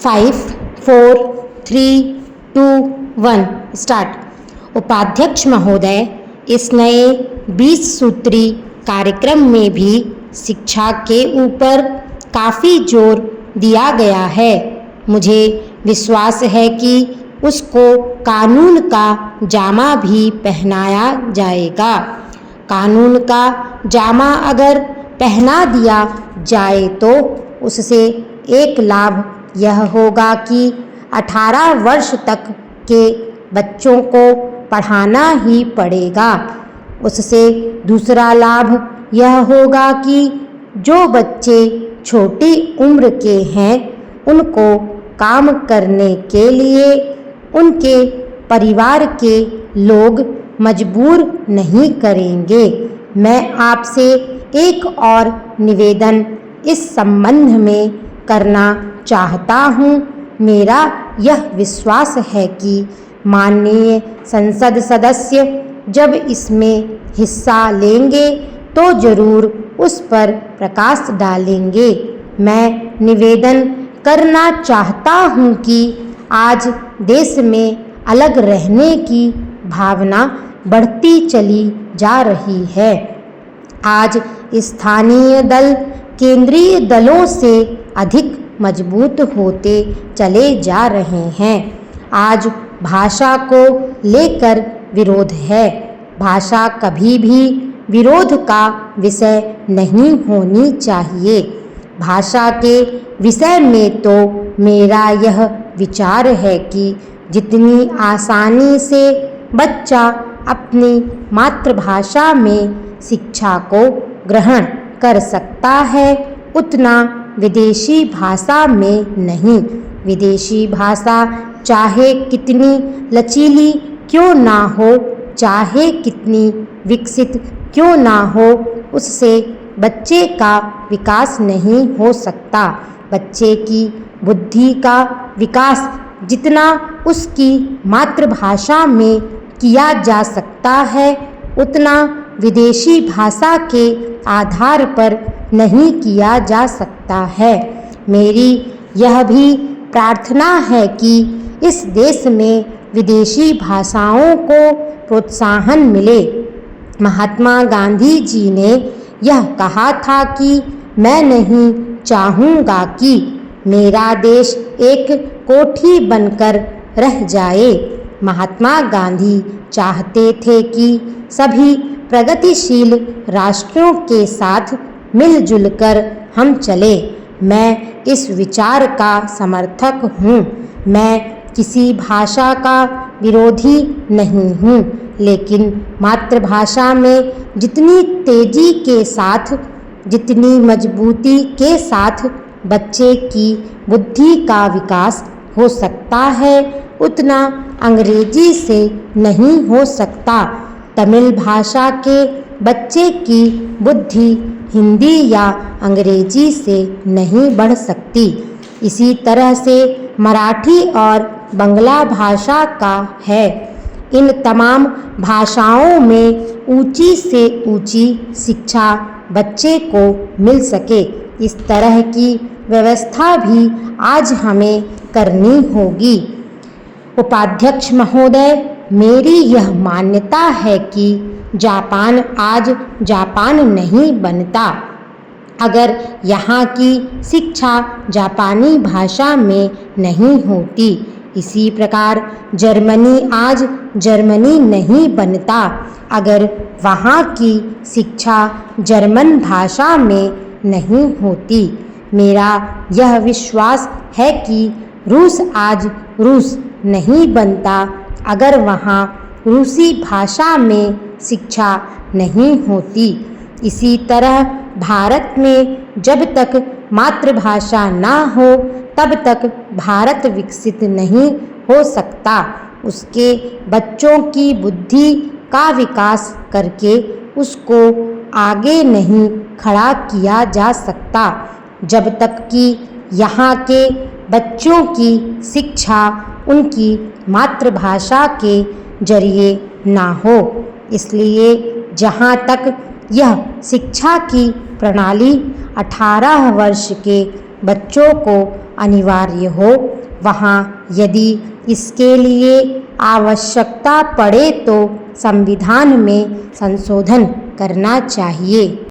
5, 4, 3, 2, 1 start. उपाध्यक्ष महोदय, इस नए 20 सूत्री कार्यक्रम में भी शिक्षा के ऊपर काफ़ी जोर दिया गया है। मुझे विश्वास है कि उसको कानून का जामा भी पहनाया जाएगा। कानून का जामा अगर पहना दिया जाए तो उससे एक लाभ यह होगा कि 18 वर्ष तक के बच्चों को पढ़ाना ही पड़ेगा। उससे दूसरा लाभ यह होगा कि जो बच्चे छोटी उम्र के हैं उनको काम करने के लिए उनके परिवार के लोग मजबूर नहीं करेंगे। मैं आपसे एक और निवेदन इस संबंध में करना चाहता हूँ। मेरा यह विश्वास है कि माननीय संसद सदस्य जब इसमें हिस्सा लेंगे तो ज़रूर उस पर प्रकाश डालेंगे। मैं निवेदन करना चाहता हूँ कि आज देश में अलग रहने की भावना बढ़ती चली जा रही है। आज स्थानीय दल केंद्रीय दलों से अधिक मजबूत होते चले जा रहे हैं। आज भाषा को लेकर विरोध है। भाषा कभी भी विरोध का विषय नहीं होनी चाहिए। भाषा के विषय में तो मेरा यह विचार है कि जितनी आसानी से बच्चा अपनी मातृभाषा में शिक्षा को ग्रहण कर सकता है उतना विदेशी भाषा में नहीं। विदेशी भाषा चाहे कितनी लचीली क्यों ना हो, चाहे कितनी विकसित क्यों ना हो, उससे बच्चे का विकास नहीं हो सकता। बच्चे की बुद्धि का विकास जितना उसकी मातृभाषा में किया जा सकता है उतना विदेशी भाषा के आधार पर नहीं किया जा सकता है। मेरी यह भी प्रार्थना है कि इस देश में विदेशी भाषाओं को प्रोत्साहन मिले। महात्मा गांधी जी ने यह कहा था कि मैं नहीं चाहूँगा कि मेरा देश एक कोठी बनकर रह जाए। महात्मा गांधी चाहते थे कि सभी प्रगतिशील राष्ट्रों के साथ मिलजुल कर हम चले। मैं इस विचार का समर्थक हूँ। मैं किसी भाषा का विरोधी नहीं हूँ, लेकिन मातृभाषा में जितनी तेजी के साथ, जितनी मजबूती के साथ बच्चे की बुद्धि का विकास हो सकता है उतना अंग्रेजी से नहीं हो सकता। तमिल भाषा के बच्चे की बुद्धि हिंदी या अंग्रेजी से नहीं बढ़ सकती। इसी तरह से मराठी और बंगला भाषा का है। इन तमाम भाषाओं में ऊंची से ऊंची शिक्षा बच्चे को मिल सके, इस तरह की व्यवस्था भी आज हमें करनी होगी। उपाध्यक्ष महोदय, मेरी यह मान्यता है कि जापान आज जापान नहीं बनता अगर यहाँ की शिक्षा जापानी भाषा में नहीं होती। इसी प्रकार जर्मनी आज जर्मनी नहीं बनता अगर वहाँ की शिक्षा जर्मन भाषा में नहीं होती। मेरा यह विश्वास है कि रूस आज रूस नहीं बनता अगर वहाँ रूसी भाषा में शिक्षा नहीं होती। इसी तरह भारत में जब तक मातृभाषा ना हो तब तक भारत विकसित नहीं हो सकता। उसके बच्चों की बुद्धि का विकास करके उसको आगे नहीं खड़ा किया जा सकता जब तक कि यहाँ के बच्चों की शिक्षा उनकी मातृभाषा के जरिए ना हो। इसलिए जहाँ तक यह शिक्षा की प्रणाली 18 वर्ष के बच्चों को अनिवार्य हो, वहाँ यदि इसके लिए आवश्यकता पड़े तो संविधान में संशोधन करना चाहिए।